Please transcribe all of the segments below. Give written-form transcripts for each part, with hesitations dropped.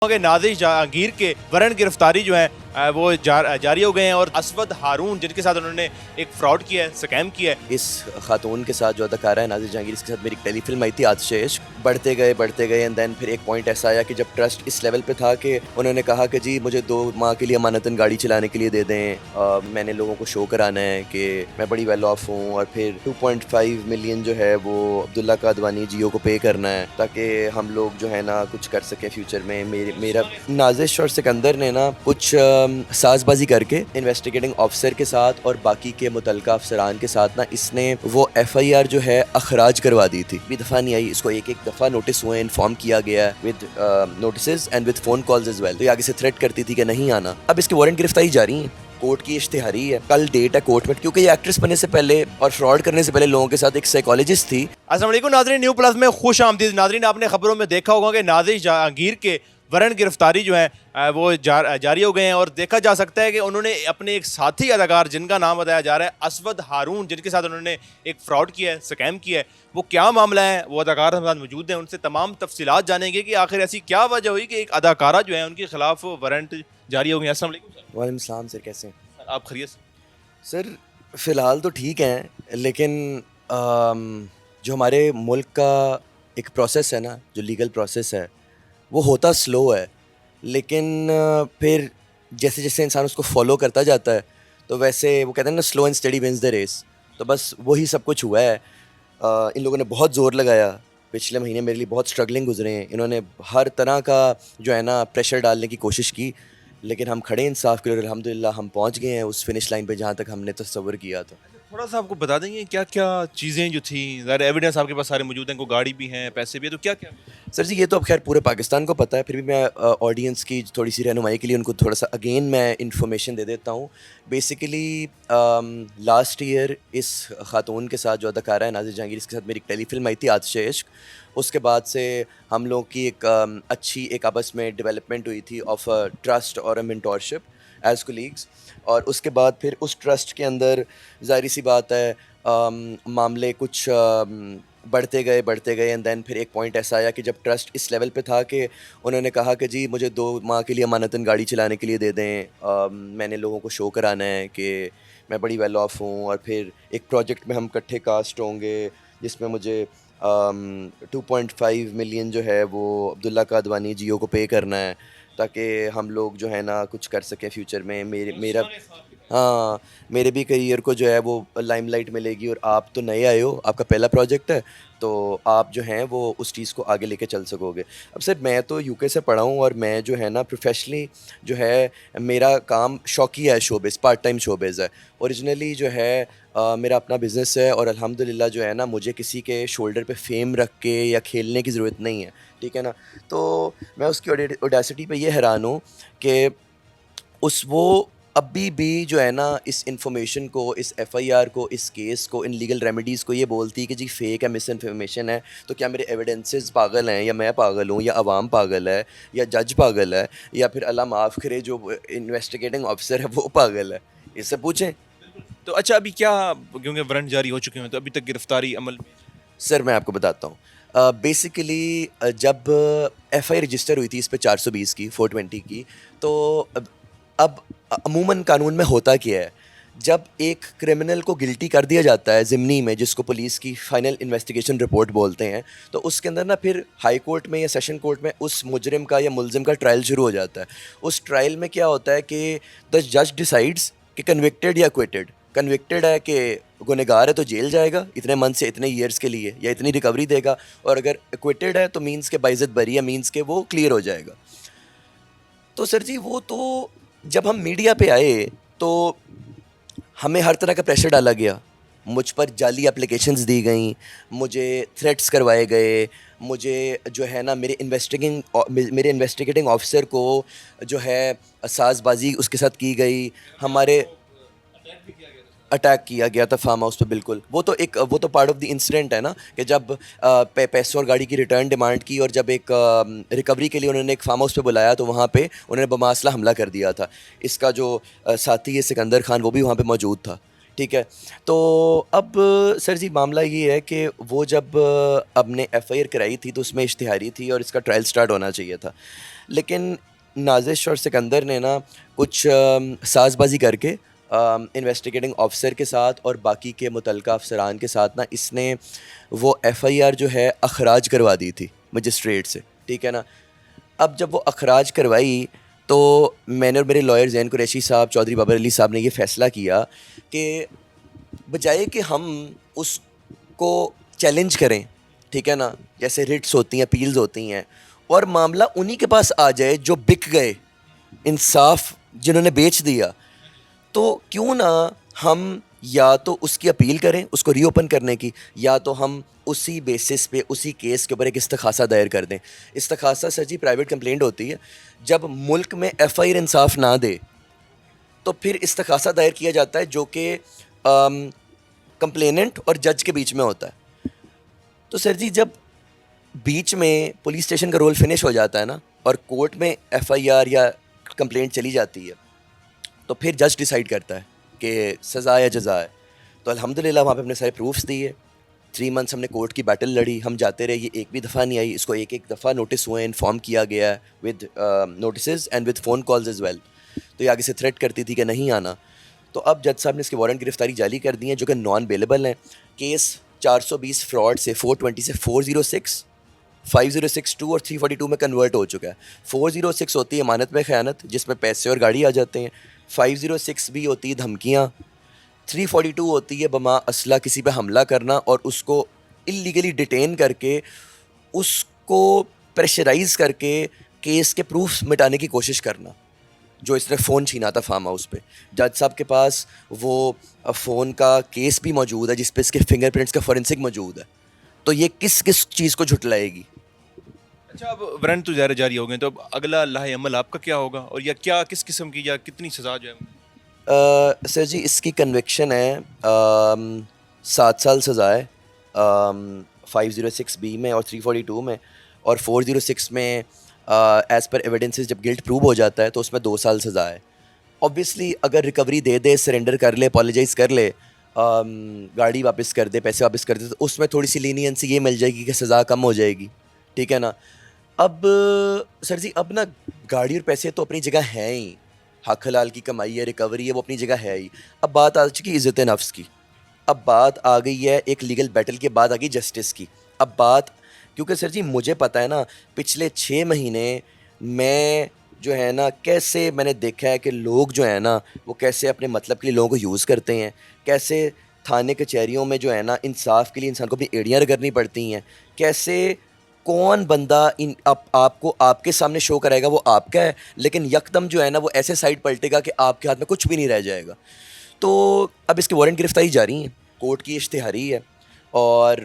के नाज़िर जहांगीर के वारंट गिरफ्तारी जो है वो जारी हो गए हैं और असवद हारून जिनके साथ उन्होंने एक फ्रॉड किया है, स्कैम किया है। इस खातून के साथ जो अदाकारा है नाज़िर जहांगीर, इसके साथ मेरी टेली फिल्म आई थी आतिश इश्क। बढ़ते गए एंड देन फिर एक पॉइंट ऐसा आया कि जब ट्रस्ट इस लेवल पे था कि उन्होंने कहा कि जी मुझे 2 माह के लिए अमानतन गाड़ी चलाने के लिए दे दें, मैंने लोगों को शो कराना है कि मैं बड़ी वेल ऑफ हूँ, और फिर 2.5 मिलियन जो है वो अब्दुल्ला का अदवानी जियो को पे करना है ताकि हम लोग जो है ना कुछ कर सकें फ्यूचर में। मेरा नाजिश और सिकंदर ने ना कुछ साजबाजी करके इन्वेस्टिगेटिंग ऑफिसर के साथ और बाकी के मुतलका अफसरान के साथ ना इसने वो FIR जो है अखराज करवा दी थी। भी दफ़ा नहीं आई, इसको एक दफ़ा नोटिस हुए, इन्फॉर्म किया गया with notice and with phone calls as well. तो ये आगे से थ्रेट करती थी कि नहीं आना। अब इसकी वारंट गिरफ्तारी जारी है, कोर्ट की इश्तिहारी है, कल डेट है कोर्ट में, क्योंकि ये एक्ट्रेस बनने से पहले और फ्रॉड करने से पहले लोगों के साथ एक साइकोलॉजिस्ट थी। अस्सलाम वालेकुम नाज़रीन, न्यू प्लस में खुश आमदीद। नाज़रीन, आपने खबरों में देखा होगा कि नाज़िर जहांगीर के वारंट गिरफ्तारी जो है वो जारी हो गए हैं और देखा जा सकता है कि उन्होंने अपने एक साथी अदाकार जिनका नाम बताया जा रहा है असवद हारून, जिनके साथ उन्होंने एक फ्रॉड किया है, स्कैम किया है। वो क्या मामला है, वो अदाकार हमारे साथ मौजूद हैं, उनसे तमाम तफसीलात जानेंगे कि आखिर ऐसी क्या वजह हुई कि एक अदाकारा जो है उनके खिलाफ वारंट जारी हो गए। अस्सलाम वालेकुम सर। वालेकुम सलाम सर, कैसे हैं आप खैरियत से? सर? फ़िलहाल तो ठीक हैं, लेकिन जो हमारे मुल्क का एक प्रोसेस है ना, जो लीगल प्रोसेस है, वो होता स्लो है, लेकिन फिर जैसे जैसे इंसान उसको फॉलो करता जाता है तो वैसे वो कहते हैं ना, slow and steady wins the race. तो बस वही सब कुछ हुआ है। इन लोगों ने बहुत ज़ोर लगाया, पिछले महीने मेरे लिए बहुत स्ट्रगलिंग गुजरे हैं। इन्होंने हर तरह का जो है ना प्रेशर डालने की कोशिश की, लेकिन हम खड़े इंसाफ के लिए, अल्हम्दुलिल्लाह हम पहुंच गए हैं उस फिनिश लाइन पे जहां तक हमने तस्वर किया था। थोड़ा सा आपको बता देंगे क्या क्या चीज़ें जो थी, ज़ाहिर एविडेंस आपके पास सारे मौजूद हैं, को गाड़ी भी है, पैसे भी है, तो क्या क्या? सर जी, ये तो अब खैर पूरे पाकिस्तान को पता है, फिर भी मैं ऑडियंस की थोड़ी सी रहनुमाई के लिए उनको थोड़ा सा अगेन मैं इन्फॉर्मेशन दे देता हूँ। बेसिकली लास्ट ईयर इस खातून के साथ जो अदाकारा है नाज़िर जहांगीर, इसके साथ मेरी टेली फिल्म आई थी आतिश इश्क। उसके बाद से हम लोग की एक अच्छी एक आपस में डेवलपमेंट हुई थी ऑफ अ ट्रस्ट और अ मेंटोरशिप एज कोलीग्स। और उसके बाद फिर उस ट्रस्ट के अंदर ज़ाहिर सी बात है मामले कुछ बढ़ते गए एंड देन फिर एक पॉइंट ऐसा आया कि जब ट्रस्ट इस लेवल पे था कि उन्होंने कहा कि जी मुझे 2 माह के लिए अमानतन गाड़ी चलाने के लिए दे दें, मैंने लोगों को शो कराना है कि मैं बड़ी वेल ऑफ हूँ, और फिर एक प्रोजेक्ट में हम इकट्ठे कास्ट होंगे जिसमें मुझे 2.5 मिलियन जो है वो अब्दुल्ला का अदवानी जियो को पे करना है ताकि हम लोग जो है ना कुछ कर सकें फ्यूचर में। मेरा हाँ, मेरे भी करियर को जो है वो लाइमलाइट मिलेगी, और आप तो नए आए हो, आपका पहला प्रोजेक्ट है, तो आप जो हैं वो उस चीज़ को आगे लेके चल सकोगे। अब सर मैं तो UK से पढ़ा हूँ, और मैं जो है ना प्रोफेशनली जो है मेरा काम शौकिया है, शोबिज़, पार्ट टाइम शोबिज़ है। ओरिजिनली जो है मेरा अपना बिज़नेस है, और अल्हम्दुलिल्लाह जो है ना मुझे किसी के शोल्डर पे फ़ेम रख के या खेलने की ज़रूरत नहीं है, ठीक है ना? तो मैं उसकी ऑडेसिटी पे ये हैरान हूँ कि वो अभी भी जो है ना इस इंफॉर्मेशन को, इस FIR को, इस केस को, इन लीगल रेमेडीज़ को ये बोलती है कि जी फेक है, मिस इन्फॉर्मेशन है। तो क्या मेरे एविडेंसेस पागल हैं, या मैं पागल हूँ, या अवाम पागल है, या जज पागल है, या फिर अल्लाह माफ़ करे जो इन्वेस्टिगेटिंग ऑफिसर है वो पागल है? इससे पूछें। तो अच्छा, अभी क्या, क्योंकि वारंट जारी हो चुके हैं तो अभी तक गिरफ्तारी अमल में? सर मैं आपको बताता हूँ। बेसिकली जब FI रजिस्टर हुई थी इस पे 420 की, 420 की, तो अब अमूमन कानून में होता क्या है, जब एक क्रिमिनल को गिल्टी कर दिया जाता है ज़िमनी में, जिसको पुलिस की फाइनल इन्वेस्टिगेशन रिपोर्ट बोलते हैं, तो उसके अंदर ना फिर हाई कोर्ट में या सेशन कोर्ट में उस मुजरिम का या मुलजिम का ट्रायल शुरू हो जाता है। उस ट्रायल में क्या होता है कि द जज डिसाइड्स कि कन्विक्टेड या एक्विटेड। कन्विक्टेड है कि गुनहगार है तो जेल जाएगा इतने मंथ से इतने ईयर्स के लिए, या इतनी रिकवरी देगा, और अगर एक्विटेड है तो मीन्स के बाइज़्ज़त बरी है, मीन्स के वो क्लियर हो जाएगा। तो सर जी वो तो जब हम मीडिया पे आए तो हमें हर तरह का प्रेशर डाला गया, मुझ पर जाली एप्लीकेशंस दी गई, मुझे थ्रेट्स करवाए गए, मुझे जो है ना मेरे इन्वेस्टिगेटिंग ऑफिसर को जो है साजबाजी उसके साथ की गई, हमारे अटैक किया गया था फार्म हाउस पे। बिल्कुल, वो तो पार्ट ऑफ द इंसिडेंट है ना, कि जब पैसों और गाड़ी की रिटर्न डिमांड की, और जब एक रिकवरी के लिए उन्होंने एक फार्म हाउस पे बुलाया तो वहाँ पे उन्होंने बमासला हमला कर दिया था। इसका जो साथी है सिकंदर खान, वो भी वहाँ पे मौजूद था, ठीक है। तो अब सर जी मामला ये है कि वो जब अब ने FIR कराई थी तो उसमें इश्तिहारी थी और इसका ट्रायल स्टार्ट होना चाहिए था, लेकिन नाजिश और सिकंदर ने ना कुछ साजबाजी करके इन्वेस्टिगेटिंग ऑफिसर के साथ और बाकी के मुतलका अफसरान के साथ ना इसने वो एफआईआर जो है अखराज करवा दी थी मजिस्ट्रेट से, ठीक है ना। अब जब वो अखराज करवाई तो मैंने और मेरे लॉयर ज़ैन कुरैशी साहब, चौधरी बाबर अली साहब ने ये फ़ैसला किया कि बजाय कि हम उसको चैलेंज करें, ठीक है ना, जैसे रिट्स होती हैं, अपील्स होती हैं, और मामला उन्हीं के पास आ जाए जो बिक गए, इंसाफ जिन्होंने बेच दिया, तो क्यों ना हम या तो उसकी अपील करें उसको रीओपन करने की, या तो हम उसी बेसिस पे उसी केस के ऊपर एक इस्तखासा दायर कर दें। इस्तखासा सर जी प्राइवेट कंप्लेंट होती है। जब मुल्क में एफआईआर इंसाफ ना दे तो फिर इस्तखासा दायर किया जाता है जो कि कंप्लेनेंट और जज के बीच में होता है। तो सर जी जब बीच में पुलिस स्टेशन का रोल फिनिश हो जाता है ना और कोर्ट में एफआईआर या कंप्लेंट चली जाती है, तो फिर जज डिसाइड करता है कि सज़ा या जज़ा है। तो अल्हम्दुलिल्लाह वहाँ पे अपने सारे प्रूफ्स दिए, 3 मंथ्स हमने कोर्ट की बैटल लड़ी, हम जाते रहे, ये एक भी दफ़ा नहीं आई। इसको एक दफ़ा नोटिस हुए, इन्फॉर्म किया गया है with notice and with phone calls as well. तो ये आगे से थ्रेट करती थी कि नहीं आना। तो अब जज साहब ने इसके वारंट गिरफ्तारी जारी कर दी हैं जो कि नॉन बेलेबल हैं। केस 420 फ्रॉड से 420 से 406, 5062 और 342 में कन्वर्ट हो चुका है। 406 होती है अमानत में ख़यानत जिसमें पैसे और गाड़ी आ जाते हैं। 506 भी होती है धमकियाँ। 342 होती है बमा असला किसी पे हमला करना और उसको इलीगली डिटेन करके उसको प्रेशराइज करके केस के प्रूफ्स मिटाने की कोशिश करना, जो इसने फ़ोन छीना था फार्म हाउस पे। जज साहब के पास वो फ़ोन का केस भी मौजूद है जिस पे इसके फिंगरप्रिंट्स का फॉरेंसिक मौजूद है। तो ये किस किस चीज़ को झुटलाएगी। अच्छा, अब वारंट तो ज़ाहिर जारी हो गए, तो अब अगला लाहे अमल आपका क्या होगा और या क्या किस किस्म की या कितनी सज़ा जो है? सर जी इसकी कन्विक्शन है 7 साल सज़ा है 506B में और 342 में, और 406 में एज़ पर एविडेंसेस जब गिल्ट प्रूव हो जाता है तो उसमें 2 साल सज़ा है। ऑब्वियसली अगर रिकवरी दे दे, सरेंडर कर ले, अपॉलोजाइज़ कर ले, गाड़ी वापस कर दे, पैसे वापस कर दे, तो उसमें थोड़ी सी लीनियंसी ये मिल जाएगी कि सज़ा कम हो जाएगी, ठीक है ना। अब सर जी अब ना गाड़ी और पैसे तो अपनी जगह हैं ही, हक हलाल की कमाई है, रिकवरी है, वो अपनी जगह है ही। अब बात आ चुकी इज़्ज़त नफ्स की, अब बात आ गई है एक लीगल बैटल के बाद आ गई जस्टिस की। अब बात, क्योंकि सर जी मुझे पता है ना पिछले 6 महीने मैं जो है ना कैसे मैंने देखा है कि लोग जो है ना वो कैसे अपने मतलब के लिए लोगों को यूज़ करते हैं, कैसे थाने कचहरियों में जो है ना इंसाफ के लिए इंसान को अपनी एड़ियाँ रगड़नी पड़ती हैं, कैसे कौन बंदा इन आपको आपके सामने शो कराएगा वो आपका है, लेकिन यकदम जो है ना वो ऐसे साइड पलटेगा कि आपके हाथ में कुछ भी नहीं रह जाएगा। तो अब इसकी वारंट गिरफ्तारी जारी है, कोर्ट की इश्तिहारी है और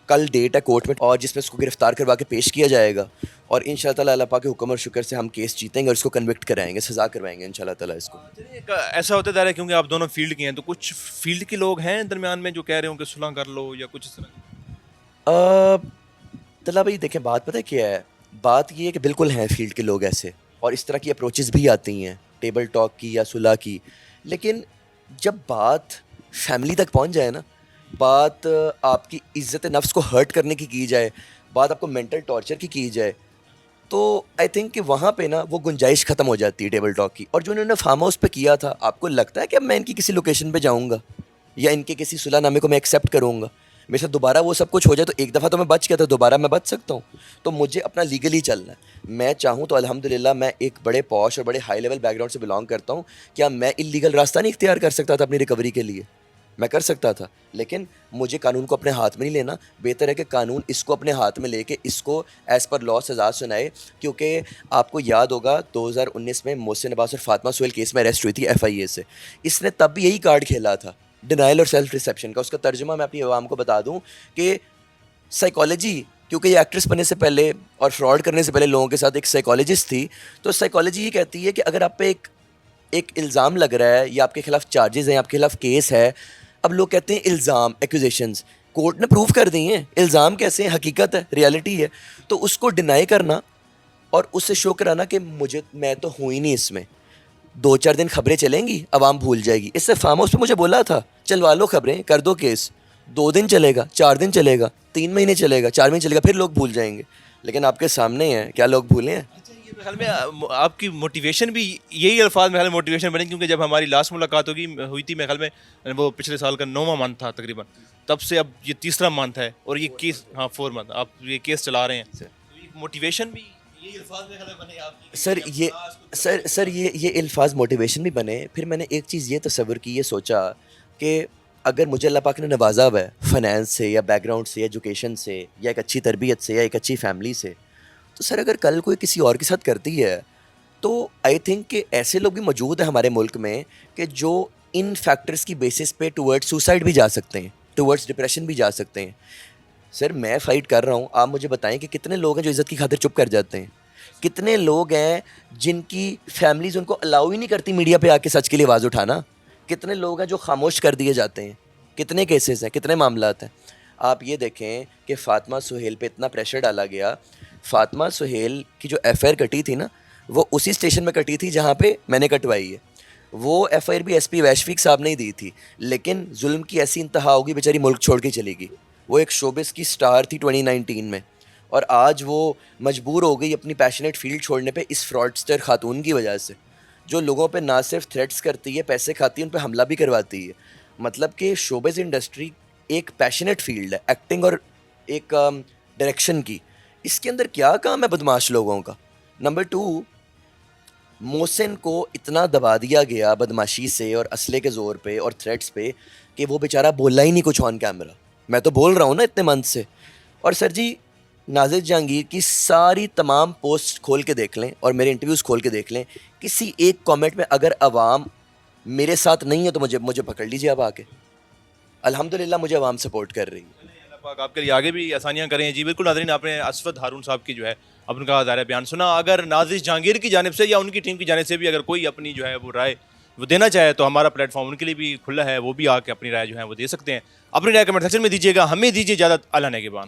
कल डेट है कोर्ट में और जिसमें इसको गिरफ़्तार करवा के पेश किया जाएगा और इंशाअल्लाह ताला अल्लाह पाक के हुक्म और शुक्र से हम केस जीतेंगे और इसको कन्विक्ट कराएंगे, सज़ा करवाएंगे इंशाअल्लाह ताला इसको। चलिए, एक ऐसा होता जा रहा है क्योंकि आप दोनों फील्ड के हैं, तो कुछ फील्ड के लोग हैं दरमियान में जो कह रहे हो कि सुलह कर लो या कुछ इस तरह? तला भाई देखें बात पता है क्या है, बात ये है कि बिल्कुल हैं फील्ड के लोग ऐसे और इस तरह की अप्रोचेस भी आती हैं टेबल टॉक की या सुलह की, लेकिन जब बात फैमिली तक पहुंच जाए ना, बात आपकी इज़्ज़त नफ्स को हर्ट करने की जाए, बात आपको मेंटल टॉर्चर की जाए, तो आई थिंक कि वहाँ पे ना वो गुंजाइश ख़त्म हो जाती है टेबल टॉक की। और जो इन्होंने फार्म हाउस पे किया था, आपको लगता है कि अब मैं इनकी किसी लोकेशन पे जाऊँगा या इनके किसी सुलहनामे को मैं एक्सेप्ट करूँगा? मेरे साथ दोबारा वो सब कुछ हो जाए तो एक दफ़ा तो मैं बच गया था, दोबारा मैं बच सकता हूँ। तो मुझे अपना लीगली चलना है। मैं चाहूँ तो अल्हम्दुलिल्लाह मैं एक बड़े पॉश और बड़े हाई लेवल बैकग्राउंड से बिलोंग करता हूँ। क्या मैं इल्लीगल रास्ता नहीं इख्तियार कर सकता था अपनी रिकवरी के लिए? मैं कर सकता था, लेकिन मुझे कानून को अपने हाथ में नहीं लेना। बेहतर है कि कानून इसको अपने हाथ में लेके इसको एज़ पर लॉ सज़ा सुनाए, क्योंकि आपको याद होगा 2019 में मोहसिन अब्बास और फातिमा सुहेल केस में अरेस्ट हुई थी एफआईए से। इसने तब भी यही कार्ड खेला था, डिनाइल और सेल्फ रिसेप्शन का। उसका तर्जुमा मैं अपनी आवाम को बता दूं कि साइकोलॉजी, क्योंकि ये एक्ट्रेस बनने से पहले और फ्रॉड करने से पहले लोगों के साथ एक साइकोलॉजिस्ट थी, तो साइकोलॉजी ये कहती है कि अगर आप पे एक इल्ज़ाम लग रहा है या आपके खिलाफ चार्जेस हैं, आपके खिलाफ केस है, अब लोग कहते हैं इल्ज़ाम, एक्यूजेशंस, कोर्ट ने प्रूव कर दी हैं, इल्ज़ाम कैसे हैं, हकीकत है, रियलिटी है, तो उसको डिनाई करना और उससे शो कराना कि मैं तो हूँ ही नहीं इसमें। 2-4 दिन खबरें चलेंगी, आवाम भूल जाएगी। इससे फार्म हाउस पे मुझे बोला था चलवा लो खबरें, कर दो केस, 2 दिन चलेगा, 4 दिन चलेगा, 3 महीने चलेगा, 4 महीने चलेगा, फिर लोग भूल जाएंगे। लेकिन आपके सामने हैं, क्या लोग भूले हैं? अच्छा, ये मेरे ख्याल में आपकी मोटिवेशन भी यही अल्फाज मेरे ख्याल में मोटिवेशन बने, क्योंकि जब हमारी लास्ट मुलाकात हुई थी मेरे ख्याल में वो पिछले साल का 9वां मंथ था तकरीबन, तब से अब ये तीसरा मंथ है और ये केस, हाँ 4 मंथ आप ये केस चला रहे हैं, मोटिवेशन भी यही अल्फाज मेरे ख्याल में बने आपकी। सर ये अल्फाज मोटिवेशन भी बने। फिर मैंने एक चीज़ ये तसव्वुर की, ये सोचा कि अगर मुझे अल्लाह पाक ने नवाजा हुआ है फाइनेंस से या बैकग्राउंड से या एजुकेशन से या एक अच्छी तरबियत से या एक अच्छी फैमिली से, तो सर अगर कल कोई किसी और के साथ करती है तो आई थिंक कि ऐसे लोग भी मौजूद हैं हमारे मुल्क में कि जो इन फैक्टर्स की बेसिस पे टुवर्ड्स सुसाइड भी जा सकते हैं, टुवर्ड्स डिप्रेशन भी जा सकते हैं। सर मैं फ़ाइट कर रहा हूँ, आप मुझे बताएं कि कितने लोग हैं जो इज़्ज़त की खातिर चुप कर जाते हैं, कितने लोग हैं जिनकी फैमिलीज़ उनको अलाउ ही नहीं करती मीडिया पे आके सच के लिए आवाज़ उठाना, कितने लोग हैं जो खामोश कर दिए जाते हैं, कितने केसेस हैं, कितने मामलात हैं। आप ये देखें कि फ़ातिमा सुहेल पे इतना प्रेशर डाला गया। फ़ातिमा सुहेल की जो एफ़आईआर कटी थी ना, वो उसी स्टेशन में कटी थी जहाँ पे मैंने कटवाई है। वो एफ़आईआर भी एसपी वैश्विक साहब ने ही दी थी, लेकिन जुल्म की ऐसी इंतहा होगी, बेचारी मुल्क छोड़ के चली गई। वो एक शोबिस की स्टार थी 2019 में, और आज वो मजबूर हो गई अपनी पैशनेट फील्ड छोड़ने पे इस फ्रॉडस्टर खातून की वजह से, जो लोगों पे ना सिर्फ थ्रेट्स करती है, पैसे खाती है, उन पे हमला भी करवाती है। मतलब कि शोबिस इंडस्ट्री एक पैशनेट फील्ड है, एक्टिंग और एक डायरेक्शन की। इसके अंदर क्या काम है बदमाश लोगों का। नंबर 2, मोहसिन को इतना दबा दिया गया बदमाशी से और असले के ज़ोर पे और थ्रेट्स पे कि वो बेचारा बोला ही नहीं कुछ ऑन कैमरा। मैं तो बोल रहा हूँ ना इतने मंथ से। और सर जी, नाज़िर जहांगीर की सारी तमाम पोस्ट खोल के देख लें और मेरे इंटरव्यूज़ खोल के देख लें, किसी एक कमेंट में अगर अवाम मेरे साथ नहीं है तो मुझे पकड़ लीजिए अब आके। अल्हम्दुलिल्लाह मुझे अवाम सपोर्ट कर रही है। अल्लाह पाक आपके लिए आगे भी आसानियाँ करें। जी बिल्कुल नाज़रीन, आपने असफद हारून साहब की जो है अपना ज़ाहिर बयान सुना। अगर नाज़िर जहांगीर की जानिब से या उनकी टीम की जानिब से भी अगर कोई अपनी जो है वो राय वो देना चाहे तो हमारा प्लेटफॉर्म उनके लिए भी खुला है, वो भी आके अपनी राय जो है वो दे सकते हैं। अपनी राय कमेंट सेक्शन में दीजिएगा। हमें दीजिए इजाज़त। अल्लाह ने के बाद।